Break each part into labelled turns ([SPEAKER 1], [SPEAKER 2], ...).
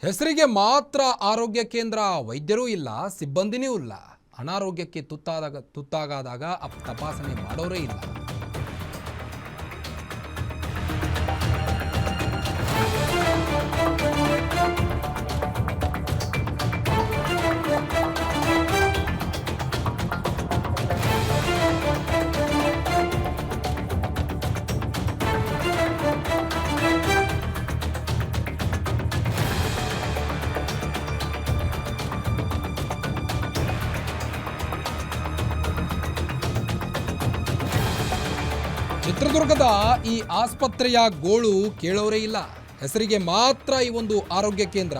[SPEAKER 1] ಹೆಸರಿಗೆ ಮಾತ್ರ ಆರೋಗ್ಯ ಕೇಂದ್ರ, ವೈದ್ಯರೂ ಇಲ್ಲ, ಸಿಬ್ಬಂದಿನೂ ಇಲ್ಲ. ಅನಾರೋಗ್ಯಕ್ಕೆ ತುತ್ತಾಗಾದಾಗ ತಪಾಸಣೆ ಮಾಡೋರೇ ಇಲ್ಲ. ಚಿತ್ರದುರ್ಗದ ಈ ಆಸ್ಪತ್ರೆಯ ಗೋಳು ಕೇಳೋರೇ ಇಲ್ಲ. ಹೆಸರಿಗೆ ಮಾತ್ರ ಈ ಒಂದು ಆರೋಗ್ಯ ಕೇಂದ್ರ,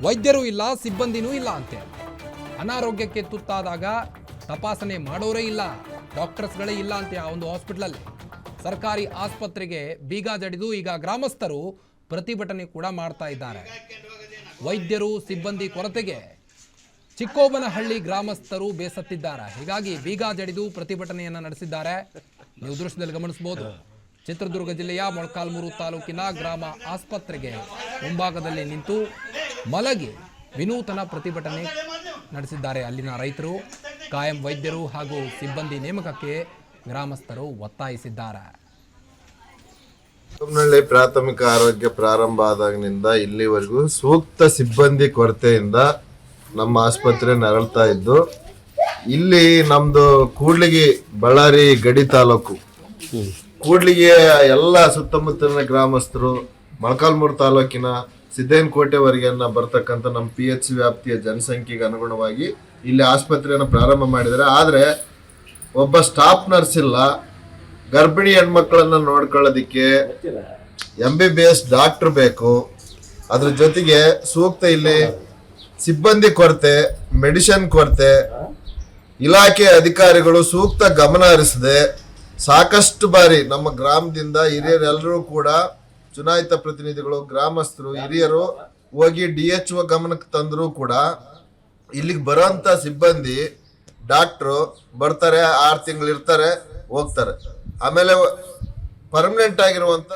[SPEAKER 1] ವೈದ್ಯರೂ ಇಲ್ಲ, ಸಿಬ್ಬಂದಿನೂ ಇಲ್ಲ ಅಂತೆ. ಅನಾರೋಗ್ಯಕ್ಕೆ ತುತ್ತಾದಾಗ ತಪಾಸಣೆ ಮಾಡೋರೇ ಇಲ್ಲ, ಡಾಕ್ಟರ್ಸ್ಗಳೇ ಇಲ್ಲ ಅಂತೆ ಆ ಒಂದು ಹಾಸ್ಪಿಟಲಲ್ಲಿ. ಸರ್ಕಾರಿ ಆಸ್ಪತ್ರೆಗೆ ಬೀಗ ಜಡಿದು ಈಗ ಗ್ರಾಮಸ್ಥರು ಪ್ರತಿಭಟನೆ ಕೂಡ ಮಾಡ್ತಾ ಇದ್ದಾರೆ. ವೈದ್ಯರು ಸಿಬ್ಬಂದಿ ಕೊರತೆಗೆ ಚಿಕ್ಕೋಬನಹಳ್ಳಿ ಗ್ರಾಮಸ್ಥರು ಬೇಸತ್ತಿದ್ದಾರೆ. ಹೀಗಾಗಿ ಬೀಗ ಜಡಿದು ಪ್ರತಿಭಟನೆಯನ್ನು ನಡೆಸಿದ್ದಾರೆ. ನೀವು ದೃಶ್ಯದಲ್ಲಿ ಗಮನಿಸಬಹುದು. ಚಿತ್ರದುರ್ಗ ಜಿಲ್ಲೆಯ ಮೊಳಕಾಲ್ಮೂರು ತಾಲೂಕಿನ ಗ್ರಾಮ ಆಸ್ಪತ್ರೆಗೆ ಮುಂಭಾಗದಲ್ಲಿ ನಿಂತು ಮಲಗಿ ವಿನೂತನ ಪ್ರತಿಭಟನೆ ನಡೆಸಿದ್ದಾರೆ ಅಲ್ಲಿನ ರೈತರು. ಕಾಯಂ ವೈದ್ಯರು ಹಾಗೂ ಸಿಬ್ಬಂದಿ ನೇಮಕಕ್ಕೆ ಗ್ರಾಮಸ್ಥರು ಒತ್ತಾಯಿಸಿದ್ದಾರೆ.
[SPEAKER 2] ಚಿಕ್ಕಮನಹಳ್ಳಿ ಪ್ರಾಥಮಿಕ ಆರೋಗ್ಯ ಪ್ರಾರಂಭ ಆದಾಗಿನಿಂದ ಇಲ್ಲಿವರೆಗೂ ಸೂಕ್ತ ಸಿಬ್ಬಂದಿ ಕೊರತೆಯಿಂದ ನಮ್ಮ ಆಸ್ಪತ್ರೆ ನರಳ್ತಾ ಇದ್ದು, ಇಲ್ಲಿ ನಮ್ದು ಕೂಡ್ಲಿಗಿ ಬಳ್ಳಾರಿ ಗಡಿ ತಾಲೂಕು, ಕೂಡ್ಲಿಗಿ ಎಲ್ಲ ಸುತ್ತಮುತ್ತಲಿನ ಗ್ರಾಮಸ್ಥರು, ಮೊಳಕಾಲ್ಮೂರು ತಾಲೂಕಿನ ಸಿದ್ದೇನಕೋಟೆವರೆಗೆನ್ನ ಬರ್ತಕ್ಕಂಥ ನಮ್ಮ PH ವ್ಯಾಪ್ತಿಯ ಜನಸಂಖ್ಯೆಗೆ ಅನುಗುಣವಾಗಿ ಇಲ್ಲಿ ಆಸ್ಪತ್ರೆಯನ್ನು ಪ್ರಾರಂಭ ಮಾಡಿದ್ದಾರೆ. ಆದರೆ ಒಬ್ಬ ಸ್ಟಾಫ್ ನರ್ಸ್ ಇಲ್ಲ. ಗರ್ಭಿಣಿ ಹೆಣ್ಮಕ್ಳನ್ನ ನೋಡ್ಕೊಳ್ಳೋದಿಕ್ಕೆ MBBS ಡಾಕ್ಟರ್ ಬೇಕು. ಅದ್ರ ಜೊತೆಗೆ ಸೂಕ್ತ ಇಲ್ಲಿ ಸಿಬ್ಬಂದಿ ಕೊರತೆ, ಮೆಡಿಸಿನ್ ಕೊರತೆ, ಇಲಾಖೆ ಅಧಿಕಾರಿಗಳು ಸೂಕ್ತ ಗಮನ ಹರಿಸದೆ ಸಾಕಷ್ಟು ಬಾರಿ ನಮ್ಮ ಗ್ರಾಮದಿಂದ ಹಿರಿಯರೆಲ್ಲರೂ ಕೂಡ ಚುನಾಯಿತ ಪ್ರತಿನಿಧಿಗಳು, ಗ್ರಾಮಸ್ಥರು, ಹಿರಿಯರು ಹೋಗಿ DHO ಗಮನಕ್ಕೆ ತಂದರೂ ಕೂಡ ಇಲ್ಲಿಗೆ ಬರೋಂಥ ಸಿಬ್ಬಂದಿ ಡಾಕ್ಟ್ರು ಬರ್ತಾರೆ, 6 ತಿಂಗಳು ಇರ್ತಾರೆ, ಹೋಗ್ತಾರೆ. ಆಮೇಲೆ ಪರ್ಮನೆಂಟ್ ಆಗಿರುವಂಥ